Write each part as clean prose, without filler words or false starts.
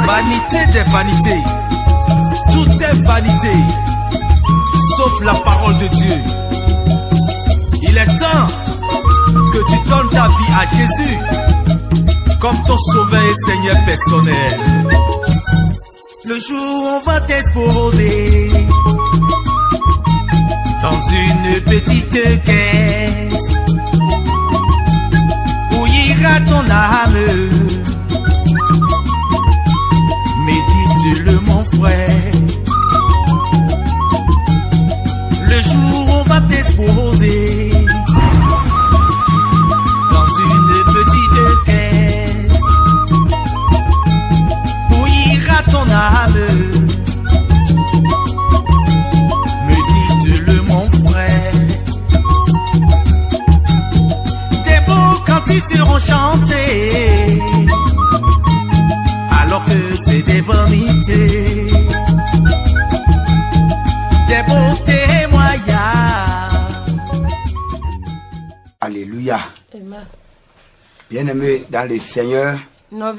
Vanité des vanités. Tout est vanité, sauf la parole de Dieu. Il est temps que tu donnes ta vie à Jésus comme ton sauveur et Seigneur personnel. Le jour où on va t'exposer dans une petite caisse où ira ton âme, médite-le mon frère. Le jour où on va t'exposer dans une petite caisse où ira ton âme, médite-le mon frère. Des beaux cantiques seront chantés alors que c'est des vanités, des beaux témoignages. Alléluia. Amen. Bien-aimés dans le Seigneur, Nous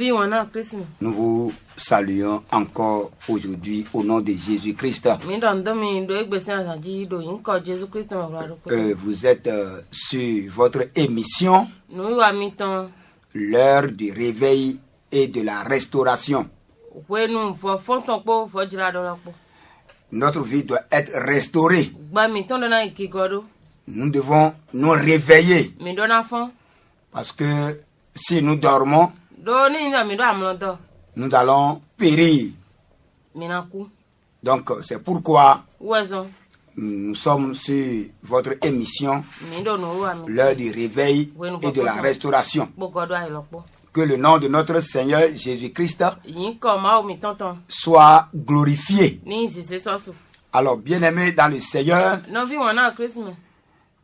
nous vous saluons encore aujourd'hui au nom de Jésus-Christ. Vous êtes sur votre émission, l'heure du réveil et de la restauration. Notre vie doit être restaurée. Nous devons nous réveiller. Parce que si nous dormons, nous allons périr. Donc c'est pourquoi nous sommes sur votre émission, l'heure du réveil et de la restauration. Que le nom de notre Seigneur Jésus-Christ soit glorifié. Alors, bien-aimés dans le Seigneur,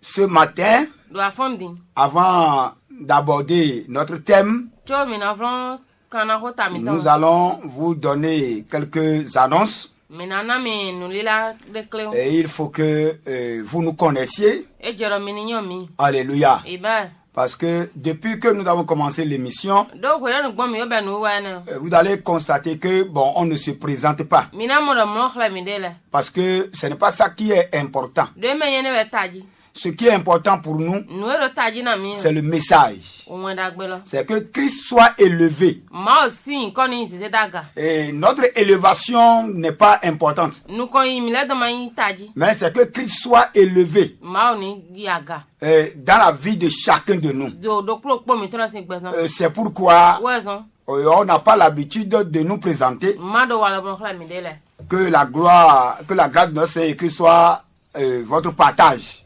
ce matin, avant d'aborder notre thème, nous allons vous donner quelques annonces. Et il faut que vous nous connaissiez. Alléluia. Parce que depuis que nous avons commencé l'émission, vous allez constater que, bon, on ne se présente pas. Parce que ce n'est pas ça qui est important. Ce qui est important pour nous, c'est le message. C'est que Christ soit élevé. Et notre élévation n'est pas importante. Mais c'est que Christ soit élevé dans la vie de chacun de nous. C'est pourquoi on n'a pas l'habitude de nous présenter. Que la gloire, que la grâce de notre Seigneur Christ soit votre partage.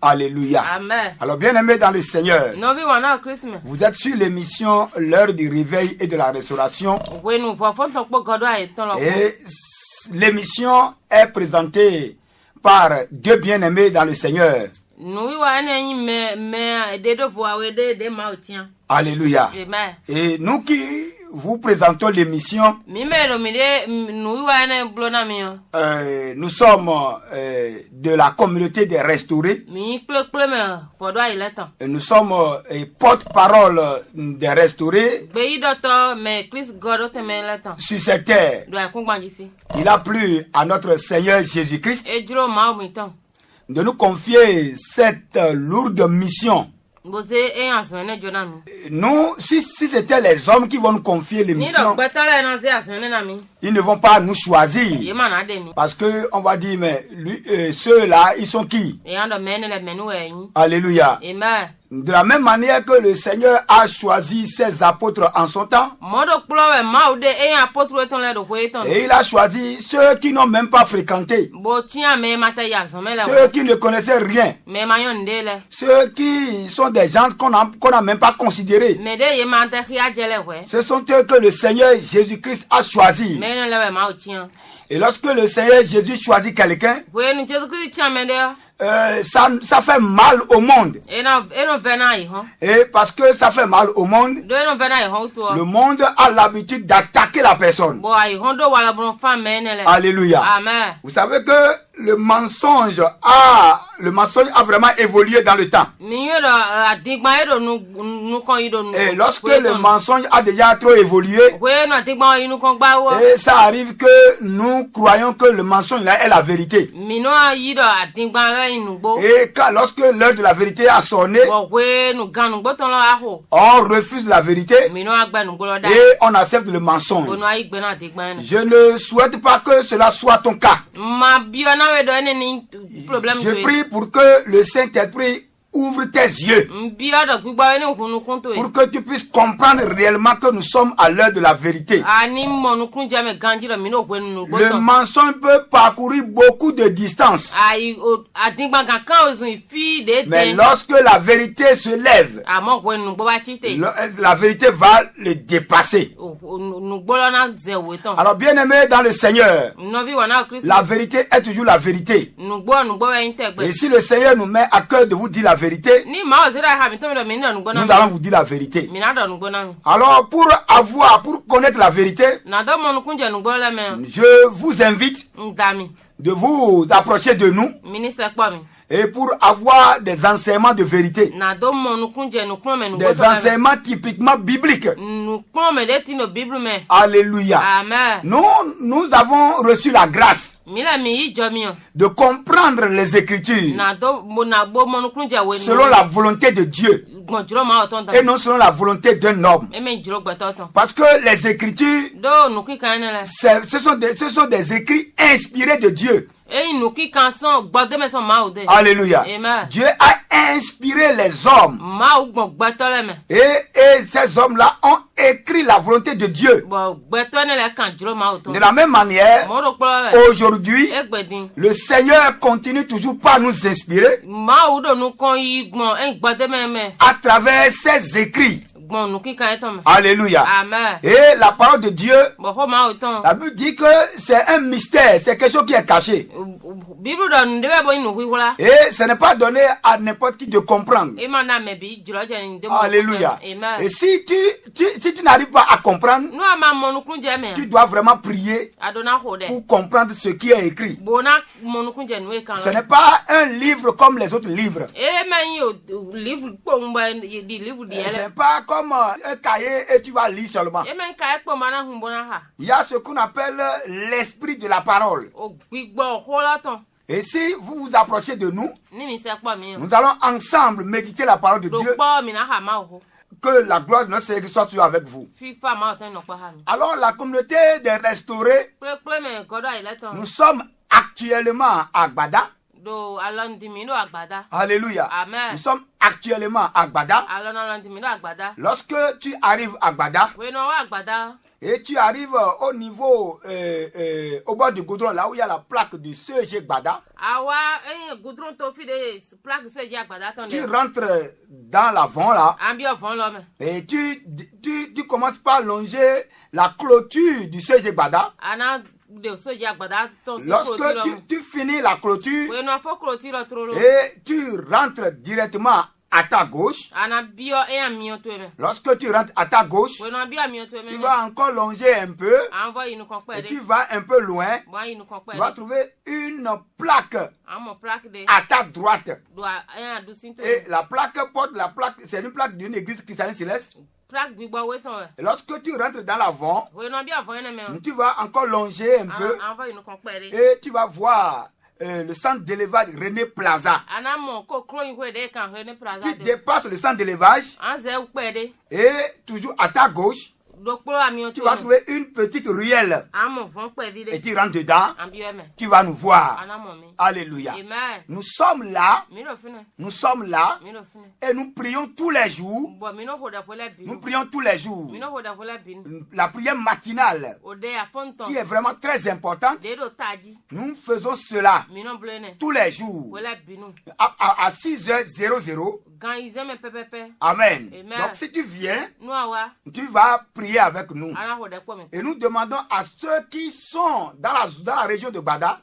Alléluia. Amen. Alors, bien-aimés dans le Seigneur, vous êtes sur l'émission l'heure du réveil et de la restauration. Et l'émission est présentée par deux bien-aimés dans le Seigneur. Alléluia. Amen. Et nous qui vous présentons l'émission, nous sommes de la communauté des restaurés. Nous sommes porte-parole des restaurés sur cette terre. Il a plu à notre Seigneur Jésus-Christ de nous confier cette lourde mission. Nous, si c'était les hommes qui vont nous confier l'émission, ils ne vont pas nous choisir. Parce que on va dire, mais ceux-là, ils sont qui? Alléluia. Amen. De la même manière que le Seigneur a choisi ses apôtres en son temps, et il a choisi ceux qui n'ont même pas fréquenté, ceux qui ne connaissaient rien, ceux qui sont des gens qu'on n'a même pas considérés. Ce sont eux que le Seigneur Jésus-Christ a choisi. Et lorsque le Seigneur Jésus choisit quelqu'un, ça fait mal au monde. Et parce que ça fait mal au monde, le monde a l'habitude d'attaquer la personne. Alléluia. Amen. Vous savez que le mensonge a vraiment évolué dans le temps. Et lorsque le mensonge a déjà trop évolué, et ça arrive que nous croyons que le mensonge là est la vérité. Et lorsque l'heure de la vérité a sonné, on refuse la vérité et on accepte le mensonge. Je ne souhaite pas que cela soit ton cas. Je prie pour que le Saint-Esprit ouvre tes yeux pour que tu puisses comprendre réellement que nous sommes à l'heure de la vérité. Le mensonge peut parcourir beaucoup de distance, mais lorsque la vérité se lève, la vérité va le dépasser. Alors bien aimé dans le Seigneur, la vérité est toujours la vérité. Et si le Seigneur nous met à cœur de vous dire la vérité, nous allons vous dire la vérité. Alors pour connaître la vérité, je vous invite de vous approcher de nous et pour avoir des enseignements de vérité, des enseignements typiquement bibliques. Alléluia. Nous avons reçu la grâce de comprendre les Écritures selon la volonté de Dieu et non selon la volonté d'un homme. Parce que les Écritures, ce sont des écrits inspirés de Dieu. Alléluia. Amen. Dieu a inspiré les hommes. Et ces hommes-là ont écrit la volonté de Dieu. De la même manière, aujourd'hui, le Seigneur continue toujours par nous inspirer à travers ses écrits. Alléluia. Amen. Et la parole de Dieu, la Bible dit que c'est un mystère, c'est quelque chose qui est caché. Et ce n'est pas donné à n'importe qui de comprendre. Alléluia. Amen. Et si tu n'arrives pas à comprendre, tu dois vraiment prier pour comprendre ce qui est écrit. Ce n'est pas un livre comme les autres livres. Ce n'est pas comme un cahier et tu vas lire seulement. Il y a ce qu'on appelle l'esprit de la parole. Et si vous vous approchez de nous, nous allons ensemble méditer la parole de Dieu. Que la gloire de notre Seigneur soit toujours avec vous. Alors la communauté des restaurés, nous sommes actuellement à Gbada. Alléluia. Amen. Nous sommes actuellement à Gbada. Lorsque tu arrives à Gbada, et tu arrives au niveau, au bord du goudron, là où il y a la plaque du CG Gbada, tu rentres dans l'avant là, et tu commences par longer la clôture du CG Gbada. Lorsque tu finis la clôture et tu rentres directement à ta gauche, lorsque tu rentres à ta gauche, tu vas encore longer un peu et tu vas un peu loin, tu vas trouver une plaque à ta droite. Et la plaque c'est une plaque d'une église chrétienne céleste. Et lorsque tu rentres dans l'avant, tu vas encore longer un peu et tu vas voir le centre d'élevage René Plaza. Tu dépasses le centre d'élevage et toujours à ta gauche, tu vas trouver une petite ruelle et tu rentres dedans, tu vas nous voir. Alléluia. Nous sommes là et nous prions tous les jours. Nous prions tous les jours. La prière matinale qui est vraiment très importante. Nous faisons cela tous les jours à 6h00. Amen. Donc si tu viens, tu vas prier avec nous. Et nous demandons à ceux qui sont dans la région de Gbada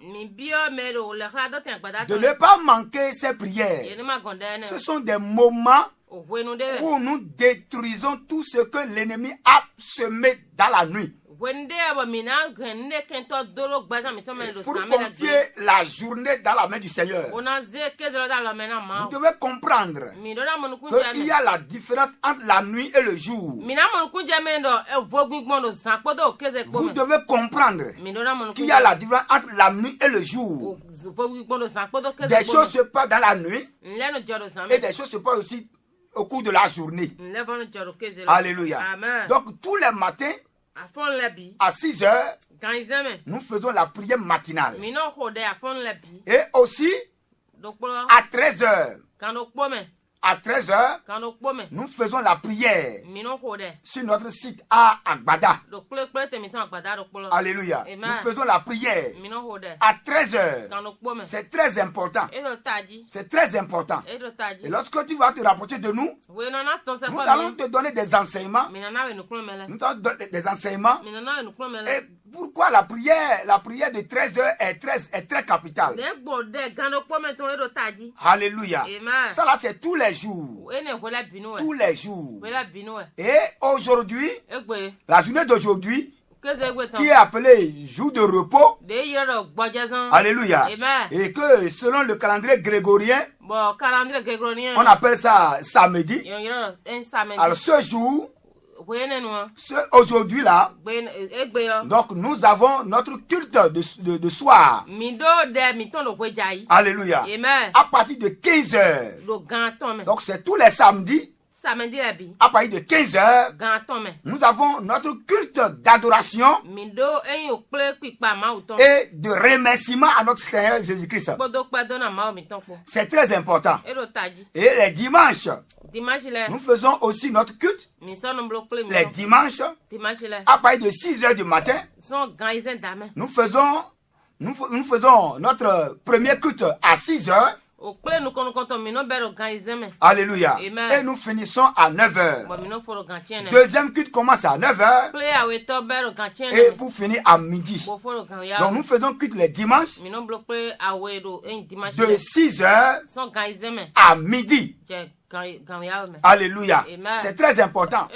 de ne pas manquer ces prières. Ce sont des moments où nous détruisons tout ce que l'ennemi a semé dans la nuit. Pour confier la journée dans la main du Seigneur. Vous devez comprendre qu'il y a la différence entre la nuit et le jour. Vous devez comprendre qu'il y a la différence entre la nuit et le jour. Des choses se passent dans la nuit et des choses se passent aussi au cours de la journée. Alléluia. Donc tous les matins, à 6 heures, nous faisons la prière matinale. Et aussi, à 13 heures, à 13 heures, nous faisons la prière sur notre site à Agbada. Alléluia. Nous faisons la prière à 13 heures. C'est très important. C'est très important. Et lorsque tu vas te rapprocher de nous, nous allons te donner des enseignements. Des enseignements. Et pourquoi la prière de 13 heures est très capitale. Alléluia. Ça là, c'est tous les jours. Tous les jours. Et aujourd'hui, la journée d'aujourd'hui, qui est appelée jour de repos. Alléluia. Et que selon le calendrier grégorien, on appelle ça samedi. Alors ce jour, aujourd'hui là, donc nous avons notre culte de soir. Alléluia. À partir de 15 heures. Donc c'est tous les samedis. À partir de 15 heures, nous avons notre culte d'adoration et de remerciement à notre Seigneur Jésus-Christ. C'est très important. Et les dimanches, nous faisons aussi notre culte. Les dimanches, à partir de 6 heures du matin, nous faisons notre premier culte à 6 heures. Alléluia. Et nous finissons à 9 heures. Deuxième culte commence à 9 heures. Et pour finir à midi. Donc nous faisons culte les dimanches de 6 heures à midi. Alléluia. C'est très important.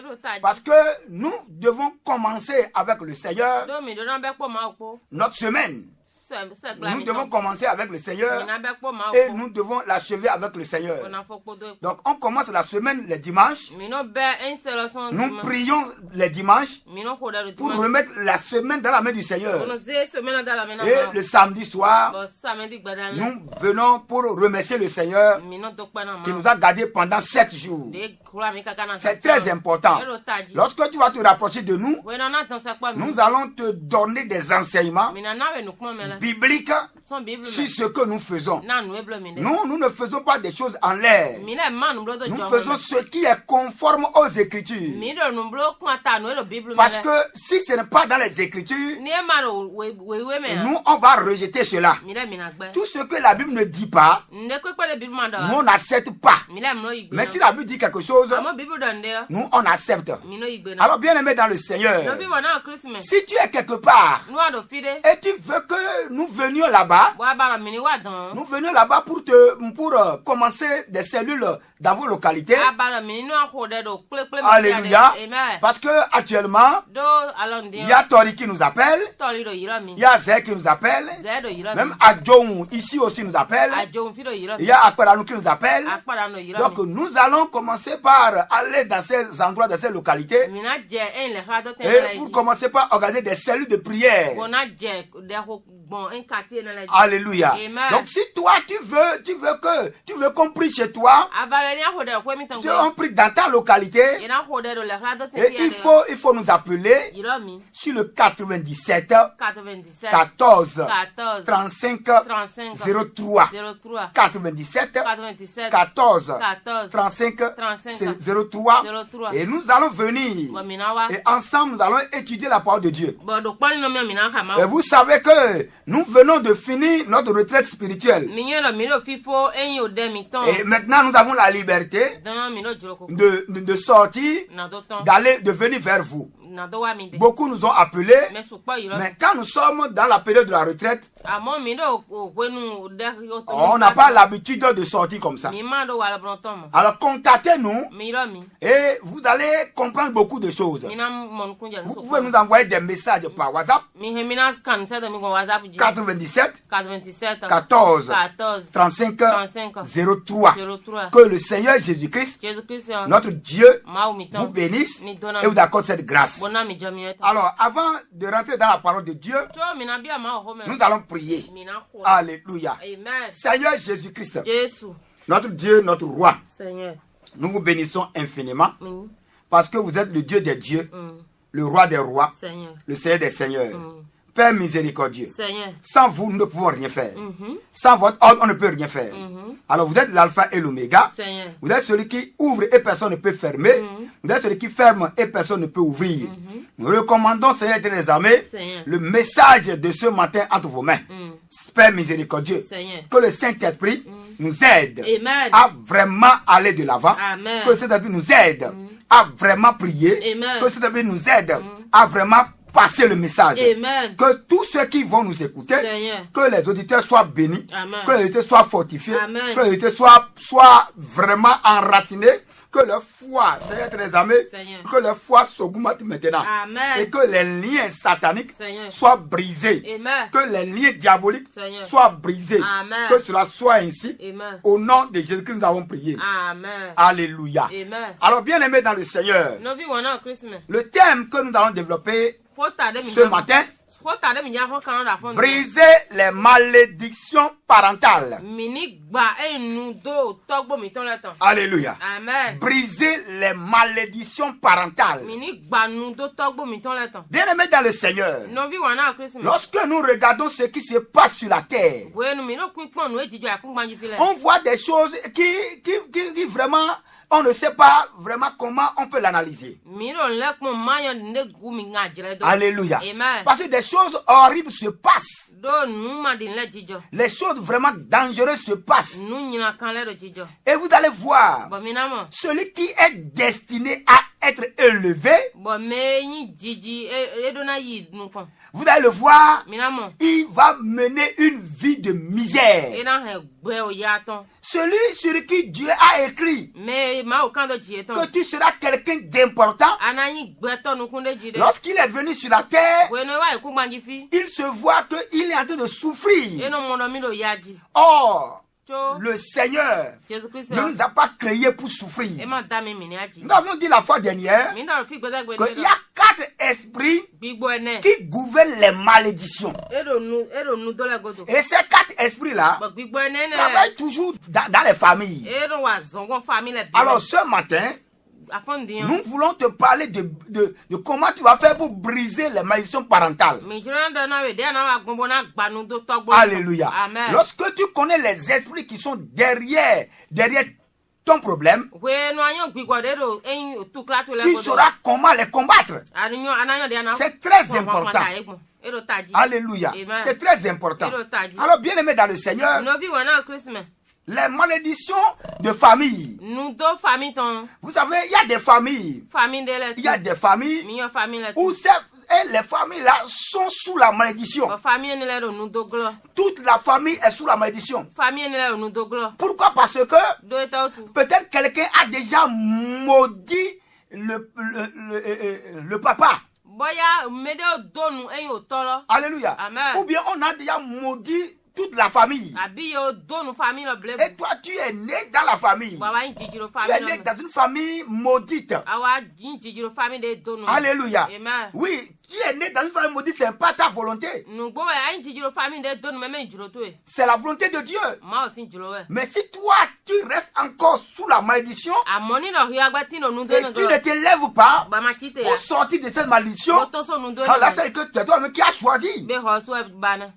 Parce que nous devons commencer avec le Seigneur notre semaine. Nous devons commencer avec le Seigneur et nous devons l'achever avec le Seigneur. Donc on commence la semaine les dimanches. Nous prions les dimanches pour remettre la semaine dans la main du Seigneur. Et le samedi soir, nous venons pour remercier le Seigneur qui nous a gardés pendant 7 jours. C'est très important. Lorsque tu vas te rapprocher de nous, nous allons te donner des enseignements biblique sur ce que nous faisons. Nous ne faisons pas des choses en l'air. Nous faisons ce qui est conforme aux Écritures. Parce que si ce n'est pas dans les Écritures, nous on va rejeter cela. Tout ce que la Bible ne dit pas, nous on n'accepte pas. Mais si la Bible dit quelque chose, nous on accepte. Alors bien aimé dans le Seigneur, si tu es quelque part et tu veux que nous venions là-bas, pour commencer des cellules dans vos localités. Alléluia. Parce que actuellement, il y a Tori qui nous appelle, il y a Zé qui nous appelle, même Adjong ici aussi nous appelle, il y a Akparanou qui nous appelle. Donc nous allons commencer par aller dans ces endroits, dans ces localités, et pour commencer par organiser des cellules de prière. Alléluia. Donc si toi tu veux qu'on prie chez toi, tu veux qu'on prie dans ta localité, et il faut nous appeler sur le 97 14 35 03 97 14 35 03 et nous allons venir et ensemble nous allons étudier la parole de Dieu. Et vous savez que nous venons de finir notre retraite spirituelle. Et maintenant nous avons la liberté de sortir, de venir vers vous. Beaucoup nous ont appelés, mais quand nous sommes dans la période de la retraite, on n'a pas l'habitude de sortir comme ça. Alors contactez-nous et vous allez comprendre beaucoup de choses. Vous pouvez nous envoyer des messages par WhatsApp 97 14 35 03. Que le Seigneur Jésus-Christ, notre Dieu, vous bénisse et vous accorde cette grâce. Alors, avant de rentrer dans la parole de Dieu, nous allons prier. Alléluia. Seigneur Jésus-Christ, notre Dieu, notre roi, nous vous bénissons infiniment parce que vous êtes le Dieu des dieux, le roi des rois, le Seigneur des seigneurs. Père miséricordieux, sans vous, nous ne pouvons rien faire. Sans votre ordre, on ne peut rien faire. Alors, vous êtes l'alpha et l'oméga. Vous êtes celui qui ouvre et personne ne peut fermer. Vous êtes celui qui ferme et personne ne peut ouvrir. Nous recommandons, Seigneur des armées, le message de ce matin entre vos mains. Père miséricordieux, que le Saint-Esprit nous aide à vraiment aller de l'avant. Que le Saint-Esprit nous aide à vraiment prier. Que le Saint-Esprit nous aide à vraiment passer le message. Que tous ceux qui vont nous écouter, que les auditeurs soient bénis, que les auditeurs soient fortifiés, que les auditeurs soient vraiment enracinés, que leur foi, Seigneur très armé, que leur foi s'augmente maintenant. Et que les liens sataniques soient brisés. Que les liens diaboliques soient brisés. Que cela soit ainsi. Au nom de Jésus-Christ, nous avons prié. Alléluia. Alors, bien aimés dans le Seigneur, le thème que nous allons développer ce matin, briser les malédictions parentales. Alléluia. Briser les malédictions parentales. Bien aimés dans le Seigneur, lorsque nous regardons ce qui se passe sur la terre, on voit des choses qui vraiment, on ne sait pas vraiment comment on peut l'analyser. Alléluia. Parce que des choses horribles se passent. Les choses vraiment dangereuses se passent. Et vous allez voir, celui qui est destiné à être élevé, vous allez le voir, il va mener une vie de misère. Celui sur qui Dieu a écrit que tu seras quelqu'un d'important, lorsqu'il est venu sur la terre, il se voit qu'il est en train de souffrir. Or, le Seigneur ne nous a pas créés pour souffrir. Nous avions dit la fois dernière qu'il y a 4 esprits qui gouvernent les malédictions. Et ces 4 esprits-là travaillent toujours dans les familles. Alors ce matin, nous voulons te parler de comment tu vas faire pour briser les malédictions parentales. Alléluia. Amen. Lorsque tu connais les esprits qui sont derrière ton problème, tu sauras comment les combattre. C'est très important. Alléluia. C'est très important. Alors, bien aimé dans le Seigneur, les malédictions de famille. Vous savez, il y a des familles. Il y a des familles où les familles-là sont sous la malédiction. Toute la famille est sous la malédiction. Pourquoi? Parce que peut-être quelqu'un a déjà maudit le papa. Alléluia. Amen. Ou bien on a déjà maudit toute la famille. Et toi, tu es né dans la famille. Tu es né dans une famille maudite. Alléluia. Oui, tu es né dans une famille maudite, ce n'est pas ta volonté. C'est la volonté de Dieu. Mais si toi, tu restes encore sous la malédiction et tu ne te lèves pas pour sortir de cette malédiction, alors là, c'est que c'est toi-même qui as choisi.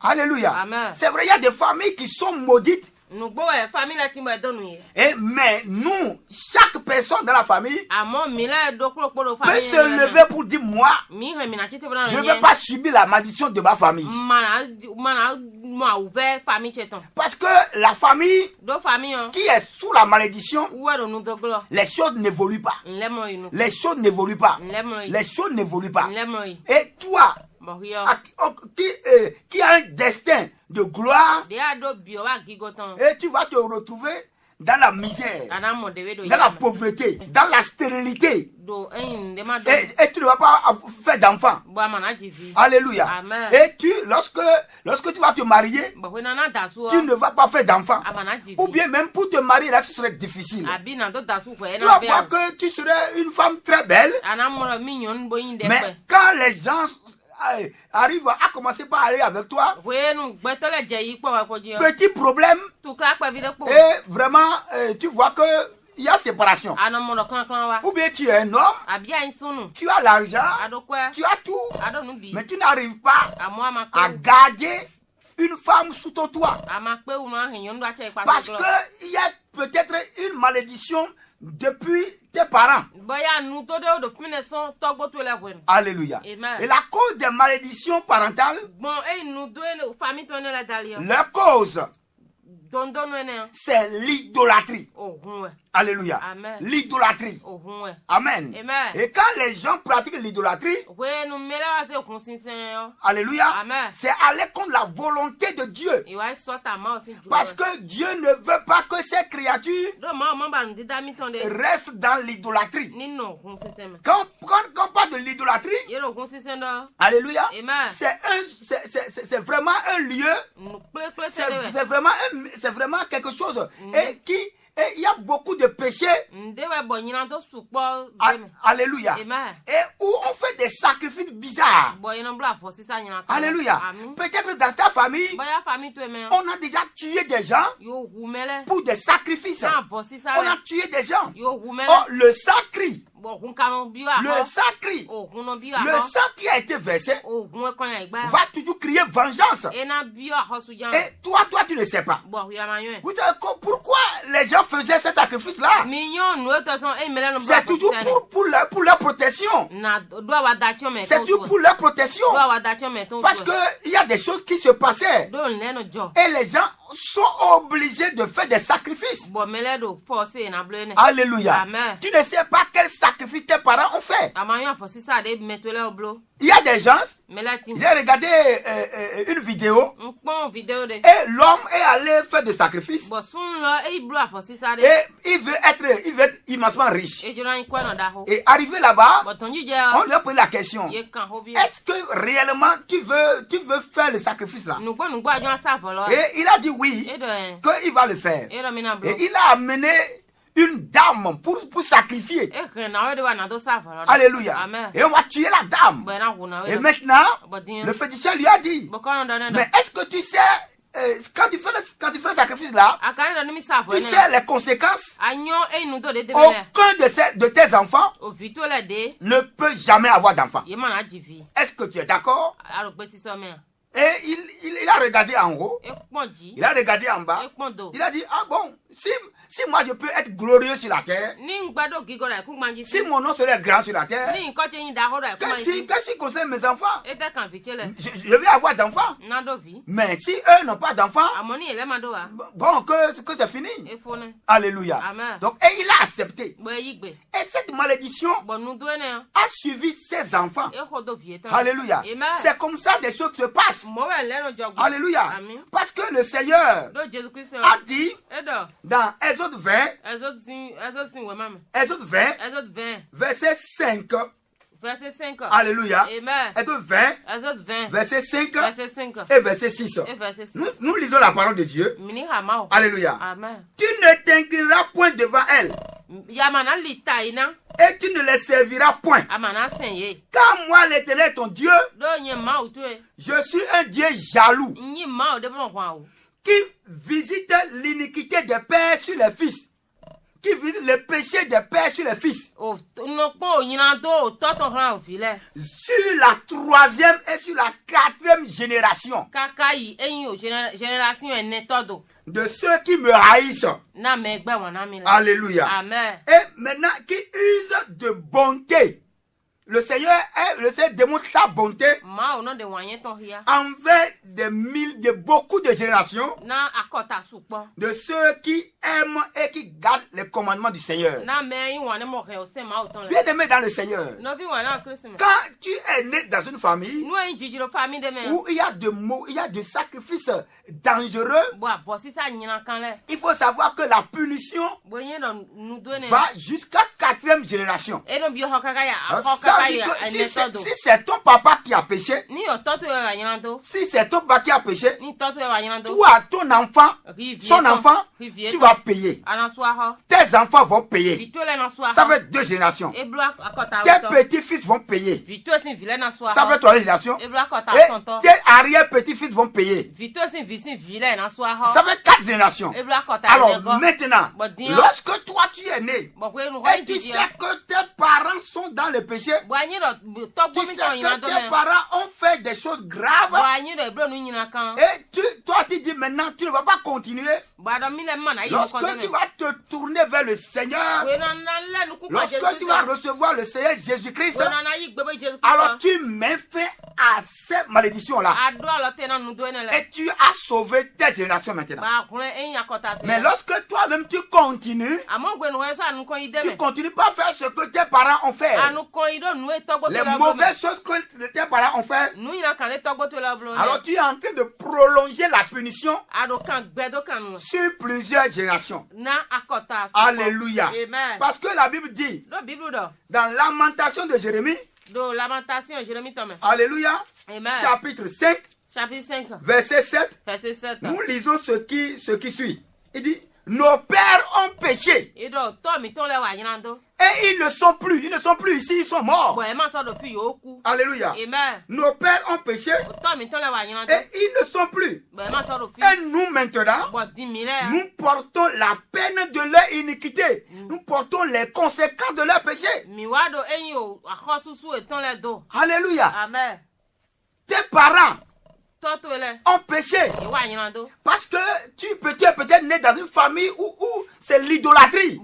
Alléluia. C'est vrai, il y a des familles qui sont maudites Et mais nous, chaque personne dans la famille peut se lever pour dire moi, je ne veux pas subir la malédiction de ma famille. Parce que la famille qui est sous la malédiction, les choses n'évoluent pas. Les choses n'évoluent pas. Les choses n'évoluent pas. Et toi, qui a un destin de gloire, et tu vas te retrouver dans la misère, dans la pauvreté, dans la stérilité, et tu ne vas pas faire d'enfants. Alléluia. Amen. Et lorsque tu vas te marier, tu ne vas pas faire d'enfants. Ou bien même pour te marier, là ce serait difficile. Tu vas voir que tu serais une femme très belle, mais quand les gens arrive à commencer par aller avec toi, petit problème, et vraiment tu vois que il y a séparation. Ou bien tu es un homme, tu as l'argent, tu as tout, mais tu n'arrives pas à garder une femme sous ton toit. Parce qu'il y a peut-être une malédiction depuis tes parents. Alléluia. Et la cause des malédictions parentales, la cause, c'est l'idolâtrie. Alléluia. L'idolâtrie. Amen. Et quand les gens pratiquent l'idolâtrie, alléluia, c'est aller contre la volonté de Dieu. Parce que Dieu ne veut pas que ces créatures restent dans l'idolâtrie. Quand on parle de l'idolâtrie, alléluia, c'est vraiment un lieu, c'est vraiment quelque chose et il y a beaucoup de péchés. Alléluia. Et où on fait des sacrifices bizarres. Alléluia. Peut-être dans ta famille, on a déjà tué des gens pour des sacrifices. On a tué des gens. Oh, le sacré. Le sacré. Le sang qui a été versé va toujours crier vengeance. Et toi, tu ne sais pas. Vous savez pourquoi les gens faisaient ce sacrifice-là? C'est toujours pour leur protection. C'est toujours pour leur protection. Parce qu'il y a des choses qui se passaient. Et les gens sont obligés de faire des sacrifices. Alléluia. Tu ne sais pas quel sacrifice tes parents ont fait. Il y a des gens, j'ai regardé une vidéo et l'homme est allé faire des sacrifices et il veut être immensément riche. Et arrivé là-bas, on lui a posé la question: est-ce que réellement tu veux faire le sacrifice là? Et il a dit oui, qu'il va le faire. Et il a amené une dame pour sacrifier. Alléluia. Et on va tuer la dame. Et maintenant, le féticheur lui a dit: mais est-ce que tu sais, quand tu fais le sacrifice là, tu sais les conséquences? Aucun de tes enfants ne peut jamais avoir d'enfant. Est-ce que tu es d'accord? Et il a regardé en haut, il a regardé en bas, il a dit: ah bon, si moi je peux être glorieux sur la terre, si mon nom serait grand sur la terre, qu'est-ce qui concerne mes enfants? Je vais avoir d'enfants. Mais si eux n'ont pas d'enfants, bon, que c'est fini. Alléluia. Donc, et il a accepté. Et cette malédiction a suivi ses enfants. Alléluia. C'est comme ça des choses se passent. Alléluia. Parce que le Seigneur a dit dans Exode 20, verset 5. Alléluia. Exode 20, verset 5 et verset 6. Nous lisons la parole de Dieu. Alléluia. Tu ne t'inclineras point devant elle. Et tu ne les serviras point. Car moi, l'Éternel, ton Dieu, je suis un Dieu jaloux, qui visite l'iniquité des pères sur les fils, qui visite le péché des pères sur les fils. Sur la 3e et sur la 4e génération. De ceux qui me haïssent. Alléluia. Amen. Et maintenant qui usent de bonté. Le Seigneur démontre sa bonté envers de beaucoup de générations, de ceux qui aiment et qui gardent les commandements du Seigneur. Bien-aimé dans le Seigneur, quand tu es né dans une famille où il y a des sacrifices dangereux, il faut savoir que la punition va jusqu'à 4e génération. Si c'est ton papa qui a péché, si c'est ton papa qui a péché, toi, ton enfant, son enfant, tu vas payer. Tes enfants vont payer. Ça fait 2 générations. Tes petits-fils vont payer. Ça fait 3 générations. Et tes arrière-petits-fils vont payer. Ça fait 4 générations. Alors maintenant, lorsque toi tu es né, et tu sais que tes parents sont dans le péché, tu sais que tes parents ont fait des choses graves, et toi tu dis maintenant tu ne vas pas continuer. Lorsque tu vas te tourner vers le Seigneur, lorsque tu vas recevoir le Seigneur Jésus-Christ, alors tu mets fin à cette malédiction-là. Et tu as sauvé tes générations maintenant. Mais lorsque toi-même tu continues pas à faire ce que tes parents ont fait, les mauvaises choses que tes parents ont fait, alors tu es en train de prolonger la punition sur plusieurs générations. Alléluia. Parce que la Bible dit dans Lamentation de Jérémie, alléluia, chapitre 5, verset 7, nous lisons ce qui suit. Il dit, nos pères ont péché. Et ils ne sont plus ici, ils sont morts. Alléluia. Nos pères ont péché et ils ne sont plus. Et nous maintenant, nous portons la peine de leur iniquité. Nous portons les conséquences de leur péché. Alléluia. Tes parents ont péché parce que tu es peut-être né dans une famille où c'est l'idolâtrie.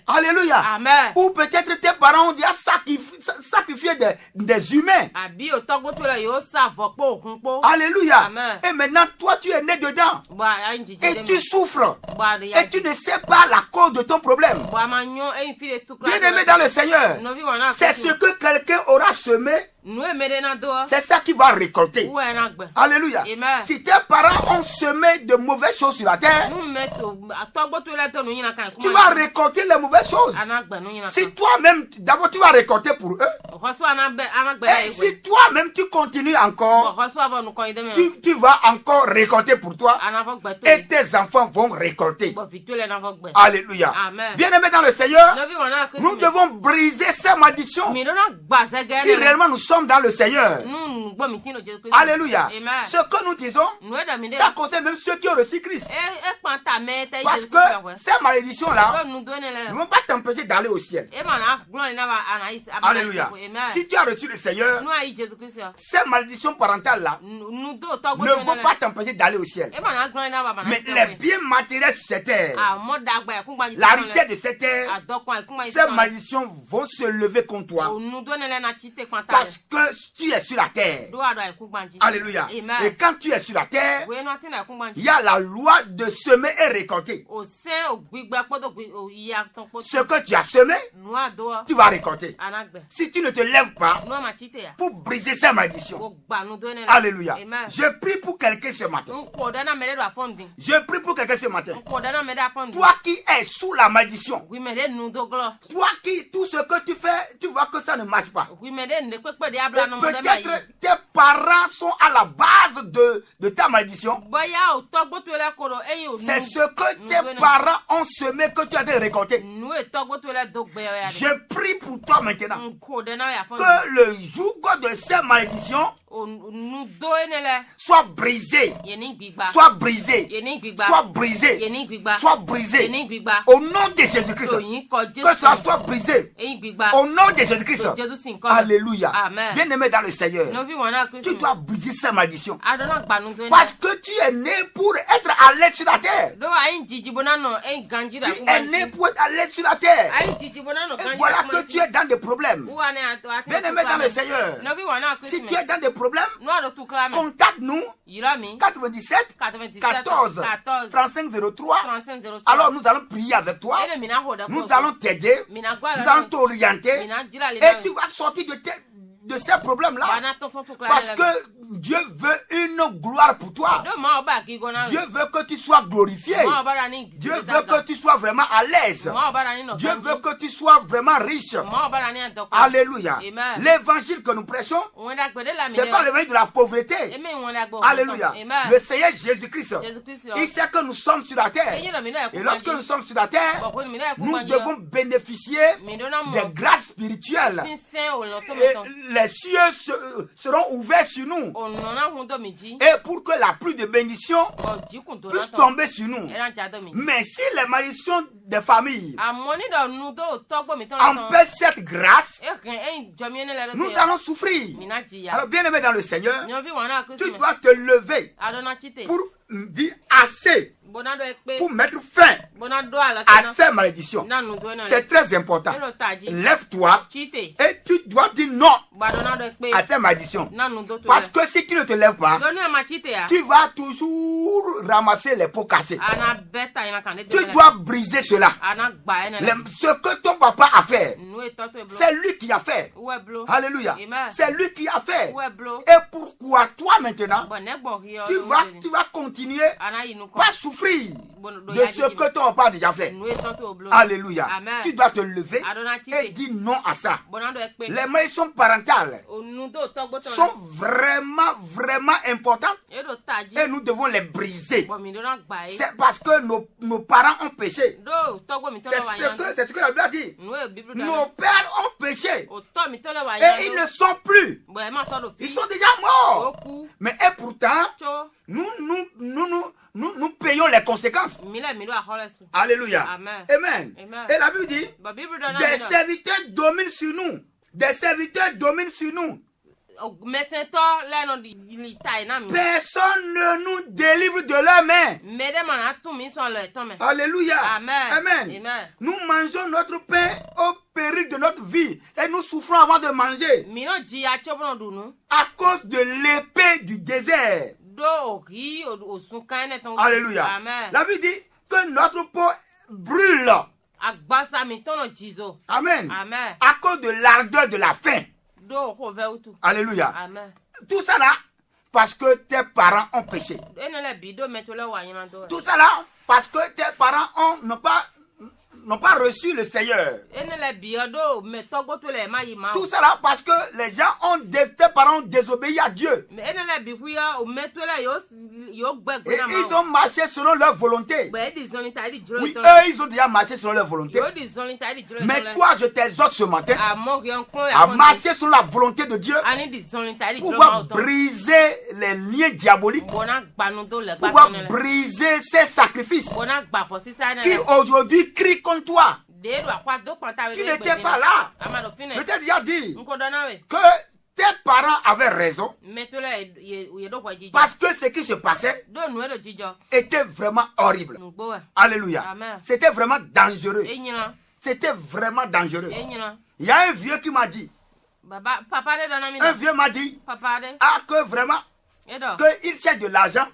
Alléluia. Amen. Ou peut-être tes parents ont déjà sacrifié des humains. Alléluia. Amen. Et maintenant toi tu es né dedans et tu souffres et tu ne sais pas la cause de ton problème. Bien-aimé dans le Seigneur, c'est ce que quelqu'un aura semé, c'est ça qui va récolter. Alléluia. Amen. Si tes parents ont semé de mauvaises choses sur la terre, tu vas récolter les mauvaises choses. Si toi-même, d'abord tu vas récolter pour eux. Et si toi-même tu continues encore, tu vas encore récolter pour toi. Et tes enfants vont récolter. Alléluia. Bien-aimés dans le Seigneur, nous devons briser ces malédictions. Si réellement nous sommes dans le Seigneur. Alléluia. Ce que nous disons, ça concerne même ceux qui ont reçu Christ. Parce que ces malédictions-là ne vont pas t'empêcher d'aller au ciel. Alléluia. Si tu as reçu le Seigneur, ces malédictions parentales-là ne vont pas t'empêcher d'aller au ciel. Mais les biens matériels sur cette terre, la richesse de cette terre, ces malédictions vont se lever contre toi. Parce que tu es sur la terre. Alléluia. Et quand tu es sur la terre, il y a la loi de semer et récolter. Ce que tu as semé, tu vas récolter. Si tu ne te lèves pas pour briser ces malédictions. Alléluia. Je prie pour quelqu'un ce matin. Je prie pour quelqu'un ce matin. Toi qui es sous la malédiction. Toi qui, tout ce que tu fais, tu vois que ça ne marche pas. Peut-être tes parents sont à la base de ta malédiction. C'est ce que tes parents ont semé que tu as récolté. Je prie pour toi maintenant que le joug de ces malédictions soit brisé. Soit brisé. Soit brisé. Soit brisé. Au nom de Jésus-Christ. Que ça soit brisé. Au nom de Jésus-Christ. Alléluia. Bien-aimé dans le Seigneur. Tu dois briser ces malédictions. Parce que tu es né pour être à l'aise sur la terre. Tu es né pour être à l'aise sur la terre. Et voilà que tu es dans des problèmes. Bien-aimé dans le Seigneur. Si tu es dans des problèmes, contacte-nous 97 14 35 03. Alors nous allons prier avec toi. Nous allons t'aider. Nous allons t'orienter. Et tu vas sortir de ces problèmes-là. Parce que Dieu veut une gloire pour toi. Dieu veut que tu sois glorifié. Dieu veut que tu sois vraiment à l'aise. Dieu veut que tu sois vraiment riche. Alléluia. L'évangile que nous prêchons, ce n'est pas l'évangile de la pauvreté. Alléluia. Le Seigneur Jésus-Christ, il sait que nous sommes sur la terre. Et lorsque nous sommes sur la terre, nous devons bénéficier des grâces spirituelles. Et les cieux seront ouverts sur nous. Et pour que la pluie de bénédiction puisse tomber sur nous. Mais si les malédictions des familles empêchent cette grâce, nous allons souffrir. Alors bien aimé dans le Seigneur, tu dois te lever pour dire assez, pour mettre fin à ces malédictions. C'est très important. Lève-toi et tu dois dire non à ces malédictions. Parce que si tu ne te lèves pas, tu vas toujours ramasser les pots cassés. Tu dois briser cela. Ce que ton papa a fait, c'est lui qui a fait. Alléluia. C'est lui qui a fait. Et pourquoi toi maintenant, tu vas continuer pas souffrir de ce que ton papa a déjà fait. Alléluia. Tu dois te lever et dire non à ça. Les malédictions parentales sont vraiment importantes et nous devons les briser. C'est parce que nos parents ont péché. C'est ce que la Bible a dit. Nos pères ont péché et ils ne sont plus. Ils sont déjà morts. Mais et pourtant, nous payons les conséquences. Alléluia. Amen. Et la Bible dit, des serviteurs dominent sur nous. Des serviteurs dominent sur nous. Personne ne nous délivre de leurs mains. Alléluia. Amen. Nous mangeons notre pain au péril de notre vie et nous souffrons avant de manger à cause de l'épée du désert. Alléluia. La Bible dit que notre peau brûle. Amen. À cause de l'ardeur de la faim. Alléluia. Tout ça là, parce que tes parents ont péché. Tout ça là, parce que tes parents n'ont pas reçu le Seigneur. Tout ça là, parce que les gens tes parents ont désobéi à Dieu. Et ils ont marché selon leur volonté. Oui, eux, ils ont déjà marché selon leur volonté. Mais toi, je t'exhorte ce matin à marcher selon la volonté de Dieu pour pouvoir briser les liens diaboliques, pour pouvoir briser ces sacrifices qui aujourd'hui crient contre toi. Tu n'étais pas là. Je t'ai déjà dit que tes parents avaient raison parce que ce qui se passait était vraiment horrible. Alléluia. C'était vraiment dangereux. C'était vraiment dangereux. Il y a un vieux qui m'a dit, un vieux m'a dit que vraiment qu'il cherche de l'argent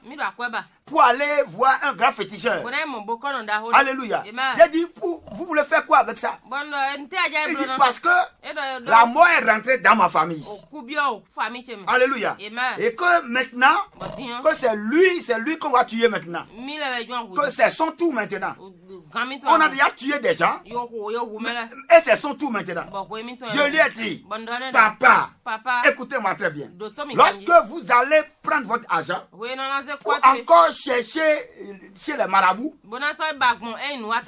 pour aller voir un grand féticheur. Alléluia. J'ai dit, vous voulez faire quoi avec ça? Il dit, parce que la mort est rentrée dans ma famille. Alléluia. Et que maintenant, que c'est lui qu'on va tuer maintenant. Que c'est son tour maintenant. On a déjà tué des gens. Et c'est son tour maintenant. Je lui ai dit, papa, écoutez-moi très bien. Lorsque vous allez prendre votre argent pour encore chercher chez les marabouts,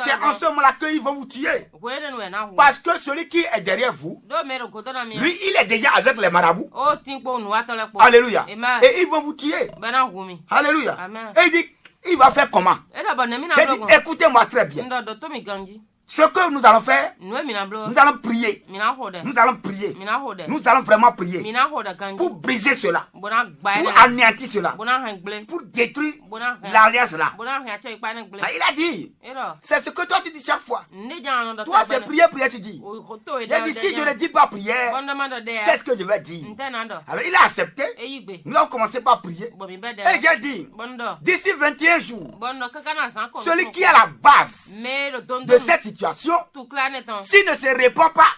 c'est en ce moment-là qu'ils vont vous tuer. Parce que celui qui est derrière vous, lui, il est déjà avec les marabouts. Alléluia. Et ils vont vous tuer. Alléluia. Et il dit, il va faire comment? J'ai dit, écoutez-moi très bien. Ce que nous allons faire, nous allons prier. Nous allons prier. Nous allons vraiment prier pour briser cela, pour anéantir cela, pour détruire l'alliance là. Il a dit, c'est ce que toi tu dis chaque fois. Toi c'est prier, tu dis. Il a dit, si je ne dis pas prière, qu'est-ce que je vais dire? Alors il a accepté. Nous avons commencé par prier. Et j'ai dit, d'ici 21 jours, celui qui est à la base de cette situation, s'il ne se répand pas,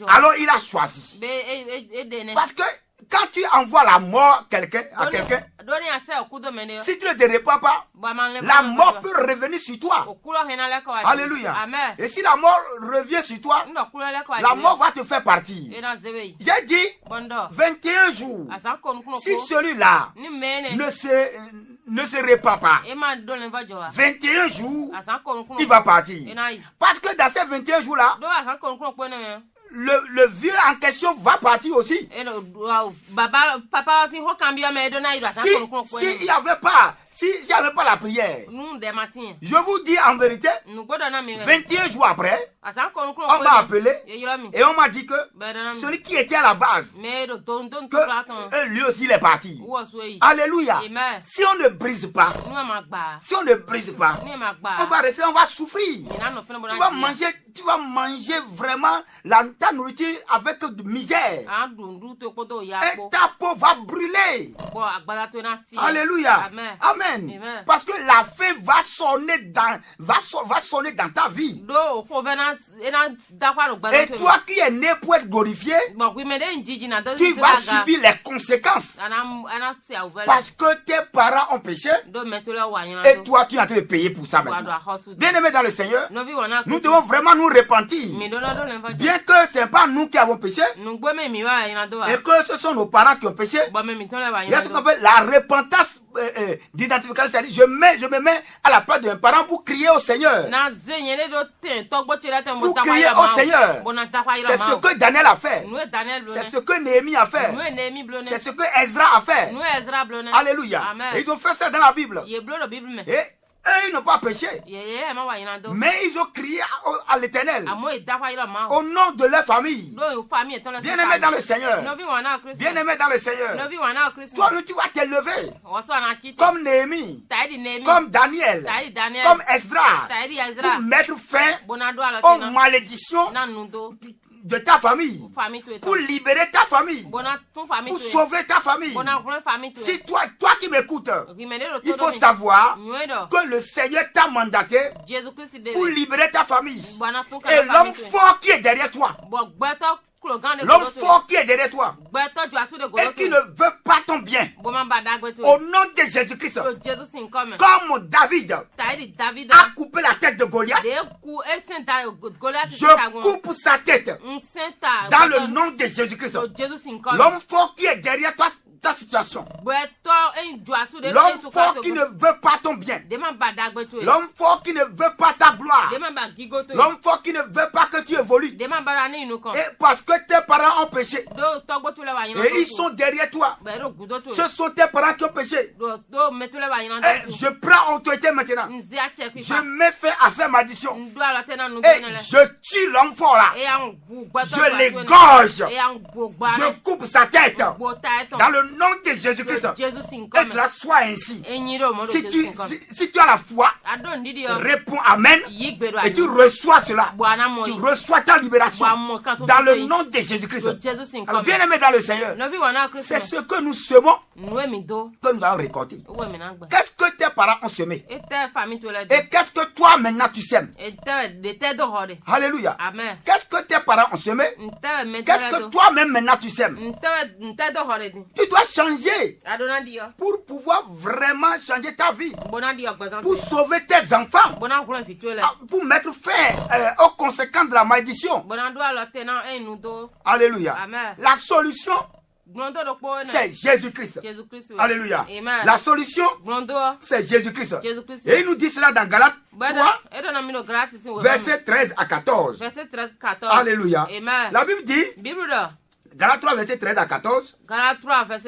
alors il a choisi. Parce que quand tu envoies la mort à quelqu'un, si tu ne te répands pas, la mort peut revenir sur toi. Alléluia. Et si la mort revient sur toi, la mort va te faire partir. J'ai dit 21 jours. Si celui-là ne se répand pas, 21 jours, il va partir. Parce que dans ces 21 jours-là, le vieux en question va partir aussi. S'il n'y avait pas, la prière, je vous dis en vérité, 21 jours après, on m'a appelé et on m'a dit que celui qui était à la base, que lui aussi il est parti. Alléluia. Si on ne brise pas, on va rester, on va souffrir. Tu vas manger vraiment ta nourriture avec de misère. Et ta peau va brûler. Alléluia. Amen. Parce que la faim va sonner dans ta vie. Et toi qui es né pour être glorifié, tu vas subir les conséquences. Parce que tes parents ont péché et toi tu es en train de payer pour ça maintenant. Bien aimé dans le Seigneur, nous devons vraiment nous repentir. Bien que ce n'est pas nous qui avons péché et que ce sont nos parents qui ont péché, il y a ce qu'on appelle la repentance d'identification. C'est-à-dire je me mets à la place d'un parent pour crier au Seigneur. Pour crier au Seigneur. C'est ce que Daniel a fait. C'est ce que Néhémie a fait. C'est ce que Ezra a fait. Alléluia. Et ils ont fait ça dans la Bible. Et eux, ils n'ont pas péché. Mais ils ont crié à l'Éternel au nom de leur famille. Bien aimé dans le Seigneur. Bien aimé dans le Seigneur. Toi, tu vas te lever comme Néhémie, comme Daniel, comme Esdra, pour mettre fin aux malédictions de ta famille, pour libérer ta famille, pour sauver ta famille. Si toi qui m'écoutes, il faut savoir que le Seigneur t'a mandaté pour libérer ta famille. Et l'homme fort qui est derrière toi, l'homme fort qui est derrière toi et qui ne veut pas ton bien, au nom de Jésus-Christ, comme David a coupé la tête de Goliath, je coupe sa tête dans le nom de Jésus-Christ. L'homme fort qui est derrière toi, ta situation, l'homme fort qui ne veut pas ton bien, l'homme fort qui ne veut pas ta gloire, l'homme fort qui ne veut pas que tu évolues, et parce que tes parents ont péché et ils sont derrière toi, ce sont tes parents qui ont péché, et je prends autorité maintenant, je mets fin à cette malédiction et je tue l'homme fort là, je l'égorge, je coupe sa tête dans le nom de Jésus-Christ. Et cela soit ainsi. Si tu as la foi, réponds Amen et tu reçois cela. Tu reçois ta libération dans le nom de Jésus-Christ. Alors, bien aimé dans le Seigneur, c'est ce que nous semons que nous allons récolter. Qu'est-ce que tes parents ont semé. Et qu'est-ce que toi maintenant tu sèmes? Alléluia. Qu'est-ce que tes parents ont semé? Qu'est-ce que toi-même maintenant tu sèmes? Tu dois changer pour pouvoir vraiment changer ta vie, pour sauver tes enfants, pour mettre fin aux conséquences de la malédiction. Alléluia. La solution, c'est Jésus-Christ. Alléluia. La solution, c'est Jésus-Christ. Et il nous dit cela dans Galates 3, verset 13 à 14. Alléluia. La Bible dit, Galates 3, verset 13 à 14,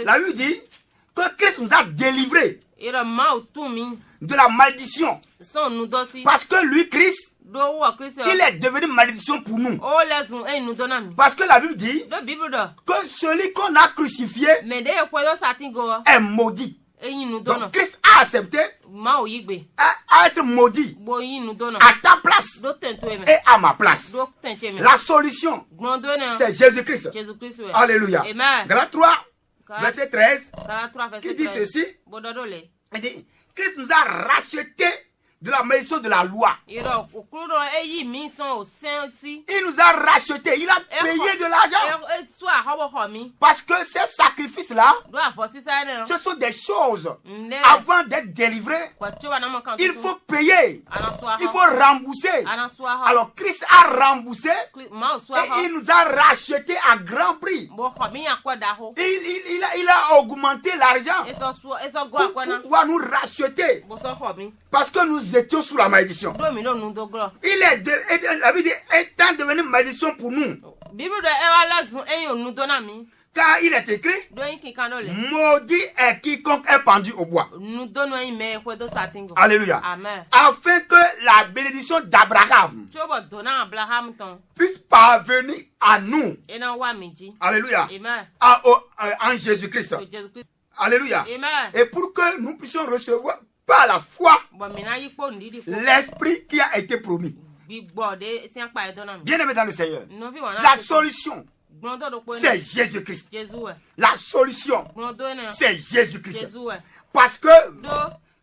la Bible dit que Christ nous a délivrés de la malédiction. Parce que lui, Christ, il est devenu malédiction pour nous. Parce que la Bible dit que celui qu'on a crucifié est maudit. Donc Christ a accepté à être maudit à ta place et à ma place. La solution, c'est Jésus-Christ. Alléluia. Galates 3, verset 13, qui dit ceci. Il dit, Christ nous a rachetés de la malédiction de la loi. Il nous a rachetés. Il a payé de l'argent. Parce que ces sacrifices-là, ce sont des choses. Avant d'être délivré, il faut payer. Il faut rembourser. Alors Christ a remboursé et il nous a rachetés à grand prix. Il a augmenté l'argent pour pouvoir nous racheter. Parce que nous étions sous la malédiction. Il étant devenu malédiction pour nous. Car il est écrit, maudit est quiconque est pendu au bois. Alléluia. Afin que la bénédiction d'Abraham puisse parvenir à nous. Alléluia. En Jésus-Christ. Alléluia. Et pour que nous puissions recevoir par la foi l'esprit qui a été promis. Bien aimé dans le Seigneur, la solution, c'est Jésus-Christ. La solution, c'est Jésus-Christ. Parce que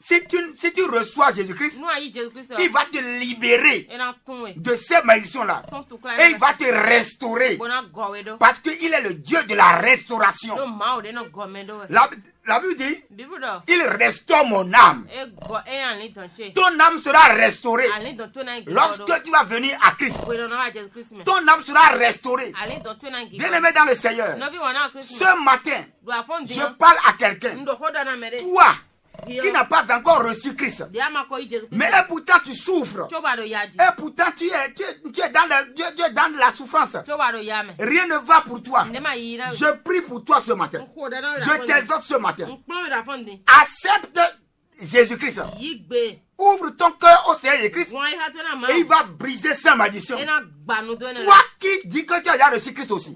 si tu reçois Jésus-Christ, il va te libérer de ces malédictions-là. Et il va te restaurer. Parce qu'il est le Dieu de la restauration. La Bible dit, il restaure mon âme. Ton âme sera restaurée lorsque tu vas venir à Christ. Ton âme sera restaurée. Bien aimé dans le Seigneur, ce matin, je parle à quelqu'un. Toi, qui n'a pas encore reçu Christ, mais pourtant tu souffres, et pourtant tu es dans la souffrance, rien ne va pour toi. Je prie pour toi ce matin, je t'exhorte ce matin, accepte Jésus-Christ, ouvre ton cœur au Seigneur Jésus-Christ et il va briser sa malédiction. Toi qui dis que tu as déjà reçu Christ aussi,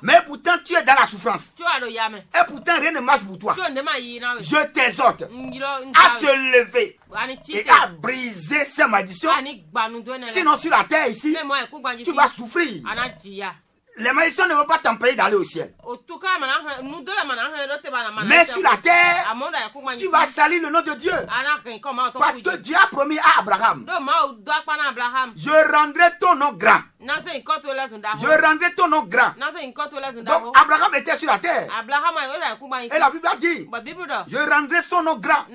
mais pourtant tu es dans la souffrance, et pourtant rien ne marche pour toi, je t'exhorte à se lever et à briser sa malédiction. Sinon sur la terre ici, tu vas souffrir. Les malédictions ne vont pas t'empêcher d'aller au ciel. Mais sur la terre, tu vas salir le nom de Dieu. Parce que Dieu a promis à Abraham, je rendrai ton nom grand. Je rendrai ton nom grand. Donc Abraham était sur la terre. Et la Bible a dit, je rendrai son nom grand.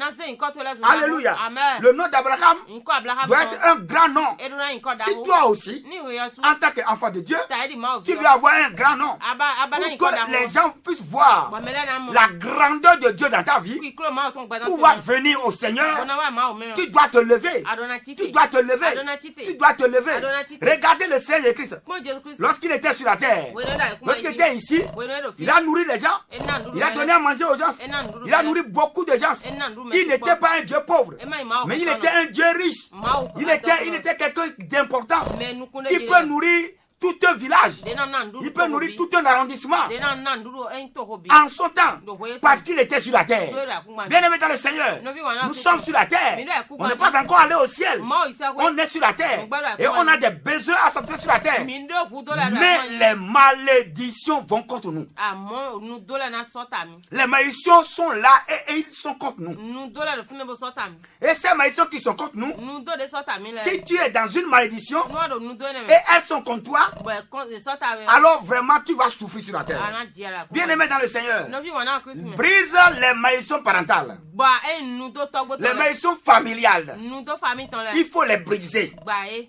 Alléluia. Le nom d'Abraham doit être un grand nom. Si toi aussi, en tant qu'enfant de Dieu, tu veux avoir un grand nom, pour que les gens puissent voir la grandeur de Dieu dans ta vie, pouvoir venir au Seigneur, tu dois te lever. Tu dois te lever. Tu dois te lever. Regardez le Seigneur Jésus-Christ. Lorsqu'il était sur la terre, lorsqu'il était ici, il a nourri les gens, il a donné à manger aux gens, il a nourri beaucoup de gens. Il n'était pas un Dieu pauvre, mais il était un Dieu riche. Il était quelqu'un d'important qui peut nourrir tout un village. Il peut nourrir tout un arrondissement. En son temps, parce qu'il était sur la terre. Bien aimé dans le Seigneur, nous sommes sur la terre. On n'est pas encore allé au ciel. On est sur la terre. Et on a des besoins à satisfaire sur la terre. Mais les malédictions vont contre nous. Les malédictions sont là et ils sont contre nous. Et ces malédictions qui sont contre nous, si tu es dans une malédiction et elles sont contre toi, alors vraiment tu vas souffrir sur la terre. Bien aimé dans le Seigneur, brise les malédictions parentales, les malédictions familiales. Il faut les briser.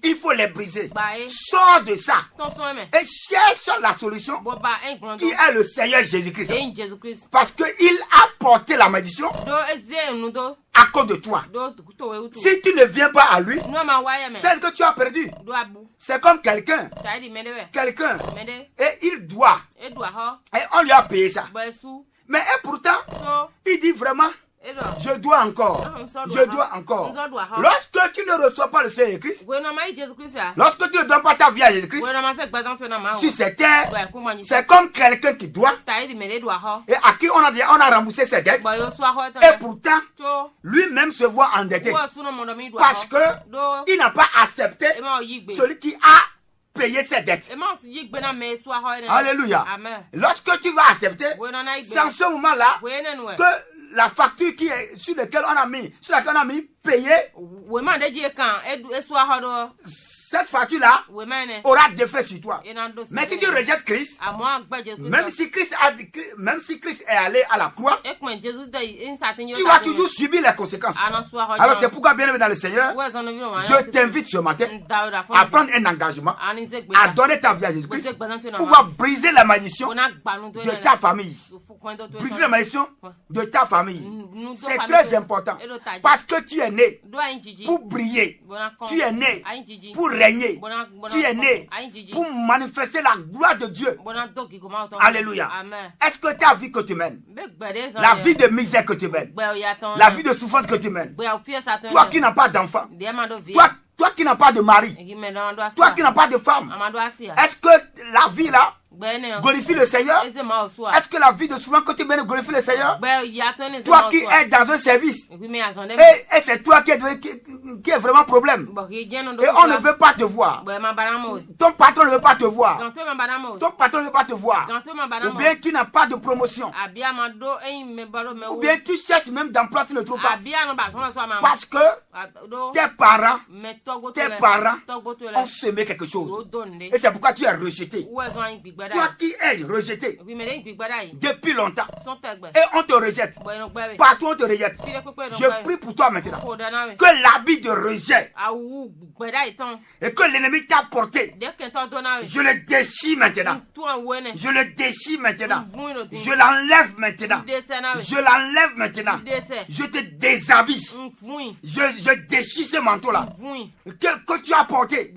Il faut les briser. Sors de ça et cherche la solution qui est le Seigneur Jésus-Christ. Parce qu'il a porté la malédiction à cause de toi. Si tu ne viens pas à lui, c'est que tu as perdu. C'est comme quelqu'un. Et il doit. Et on lui a payé ça. Mais et pourtant, il dit vraiment, je dois encore. Je dois encore. Lorsque tu ne reçois pas le Seigneur Christ, lorsque tu ne donnes pas ta vie à Jésus-Christ, sur cette terre, c'est comme quelqu'un qui doit et à qui on a remboursé ses dettes. Et pourtant, lui-même se voit endetté parce qu'il n'a pas accepté celui qui a payer ses dettes. Alléluia. Lorsque tu vas accepter, c'est en ce moment-là que la facture qui est sur laquelle on a mis payé, cette facture-là aura des faits sur toi. Mais si tu rejettes Christ, même si Christ est allé à la croix, tu vas toujours subir les conséquences. Alors c'est pourquoi, bien aimé dans le Seigneur, je t'invite ce matin à prendre un engagement, à donner ta vie à Jésus-Christ, pour pouvoir briser la malédiction de ta famille. Briser la malédiction de ta famille. C'est très important. Parce que tu es né pour briller. Tu es né pour régner. Tu es né pour manifester la gloire de Dieu. Alléluia. Est-ce que ta vie que tu mènes, la vie de misère que tu mènes, la vie de souffrance que tu mènes, toi qui n'as pas d'enfant, toi qui n'as pas de mari, toi qui n'as pas de femme, est-ce que la vie là glorifie le Seigneur? Est-ce que la vie de souvent que tu mènes glorifie le Seigneur? Toi qui es dans un service et c'est toi qui est vraiment problème et on ne veut pas te voir, ton patron ne veut pas te voir, ton patron ne veut pas te voir, ou bien tu n'as pas de promotion, ou bien tu cherches même d'emploi, tu ne trouves pas parce que tes parents ont semé quelque chose et c'est pourquoi tu es rejeté. Toi qui es rejeté depuis longtemps et on te rejette, partout on te rejette, je prie pour toi maintenant que l'habit de rejet et que l'ennemi t'a porté, je le déchire maintenant, je le déchire maintenant, je l'enlève maintenant, je l'enlève maintenant, je te déshabille, je déchire ce manteau là que tu as porté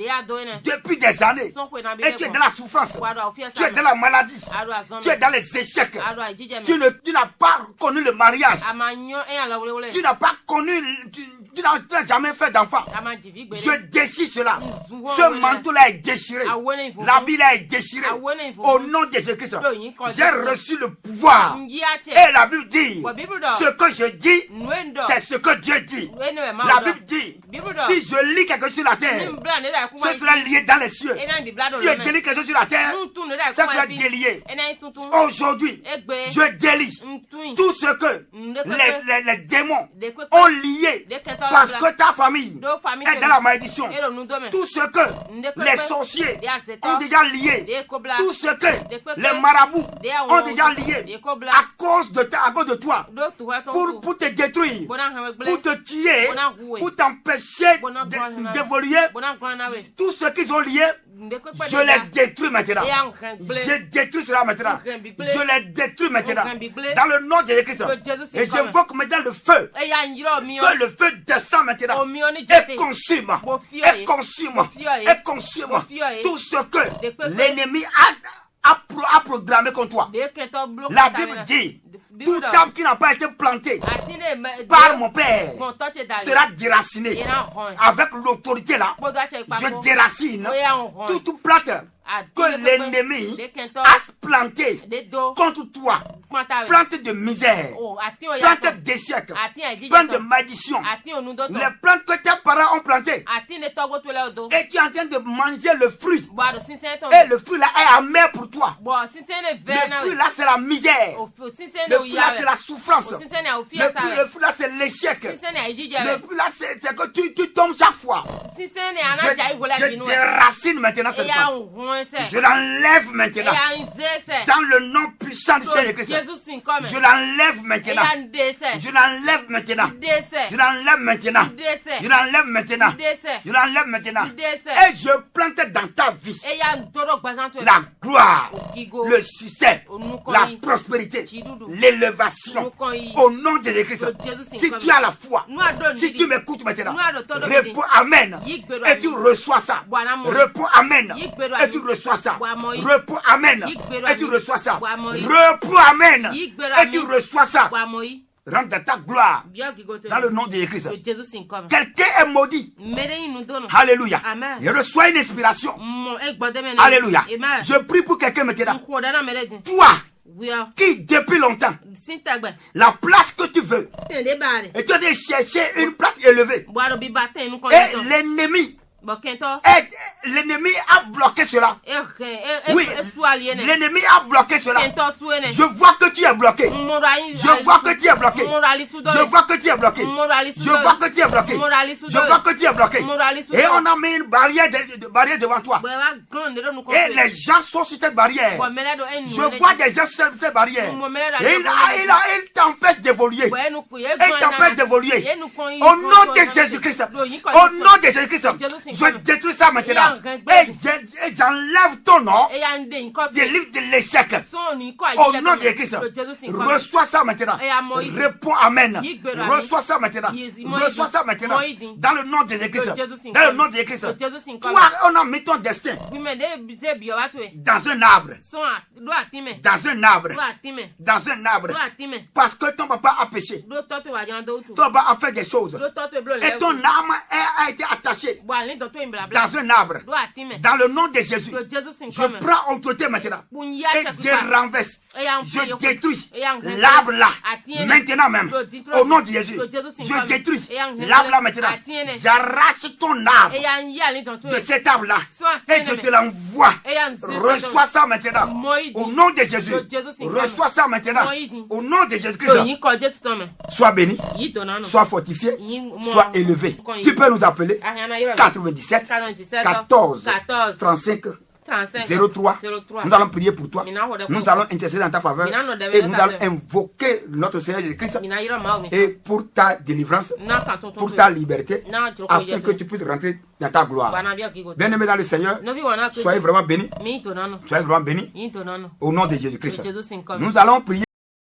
depuis des années et tu es dans la souffrance, tu es dans la maladie, tu es dans les échecs, tu n'as pas connu le mariage, tu n'as pas connu, tu n'as jamais fait d'enfant. Je déchire cela. Ce manteau-là est déchiré. L'habit là est déchiré. Au nom de Jésus-Christ, j'ai reçu le pouvoir. Et la Bible dit, ce que je dis, c'est ce que Dieu dit. La Bible dit, si je lis quelque chose sur la terre, ce sera lié dans les cieux. Si je délie quelque chose sur la terre, ce sera délié. Aujourd'hui, je délie tout ce que les démons ont lié parce que ta famille est dans la malédiction. Tout ce que les sorciers ont déjà lié, tout ce que les marabouts ont déjà lié à cause de toi, pour te détruire, pour te tuer, pour t'empêcher d'évoluer, tout ce qu'ils ont lié, je les détruis maintenant. Je détruis cela maintenant. Je les détruis maintenant. Dans le nom de Jésus-Christ. Et j'invoque maintenant le feu. Que le feu descend maintenant. Et consume. Et consume. Et consume. Tout ce que l'ennemi a programmé contre toi. La Bible dit, Tout arbre qui n'a pas été planté par mon père sera déraciné. Avec l'autorité là, je déracine toute plante que l'ennemi a planté contre toi. Plante de misère, plante d'échec, plante de malédiction. Les plantes que tes parents ont plantées. Et tu es en train de manger le fruit. Et le fruit là est amer pour toi. Le fruit là c'est la misère. Le fruit là c'est la souffrance. Le fruit là c'est l'échec. Le fruit là c'est que tu tombes chaque fois. Je déracine maintenant cette plante. Je l'enlève maintenant. Dans le nom puissant du Seigneur Christ. Je l'enlève maintenant. Je l'enlève maintenant. Je l'enlève maintenant. Je l'enlève maintenant. Je l'enlève maintenant. Et je plante dans ta vie la gloire, le succès, la prospérité, l'élévation. Au nom de Jésus-Christ. Si tu as la foi, si tu m'écoutes maintenant, réponds Amen. Et tu reçois ça. Réponds Amen. Et tu reçois ça. Réponds Amen. Et tu reçois ça. Réponds Amen. Et tu reçois ça. Rentre dans ta gloire. Dans le nom de Jésus-Christ. Quelqu'un est maudit. Alléluia. Je reçois une inspiration. Alléluia. Je prie pour quelqu'un maintenant. Toi qui depuis longtemps la place que tu veux et tu as de chercher une place élevée et l'ennemi a bloqué cela. Oui, l'ennemi a bloqué cela. Je vois que tu es bloqué. Je vois que tu es bloqué. Je vois que tu es bloqué. Je vois que tu es bloqué. Je vois que tu es bloqué. Et on a mis une barrière devant toi. Et les gens sont sur cette barrière. Je vois des gens sur cette barrière. Et il t'empêche d'évoluer. Il t'empêche d'évoluer. Au nom de Jésus-Christ. Au nom de Jésus-Christ. Je détruis ça maintenant. Et j'enlève ton nom des livres de l'échec. Au nom de Jésus-Christ. Reçois ça maintenant. Réponds Amen. Reçois ça maintenant. Reçois ça maintenant. Dans le nom de Jésus-Christ. Dans le nom de Jésus-Christ. Toi, on a mis ton destin dans un arbre. Dans un arbre. Dans un arbre. Parce que ton papa a péché. Ton papa a fait des choses. Et ton âme a été attachée dans un arbre. Dans le nom de Jésus, je prends autorité maintenant et je renverse, je détruis l'arbre là maintenant même. Au nom de Jésus, je détruis l'arbre là maintenant. J'arrache ton arbre de cet arbre là et je te l'envoie. Reçois ça maintenant. Au nom de Jésus, reçois ça maintenant. Au nom de Jésus-Christ, sois béni, sois fortifié, sois élevé. Tu peux nous appeler 97 14 35 03. Nous allons prier pour toi. Nous allons intercéder en ta faveur. Et nous allons invoquer notre Seigneur Jésus-Christ. Et pour ta délivrance, pour ta liberté, afin que tu puisses rentrer dans ta gloire. Bien-aimés dans le Seigneur, soyez vraiment bénis. Soyez vraiment bénis. Au nom de Jésus-Christ. Nous allons prier.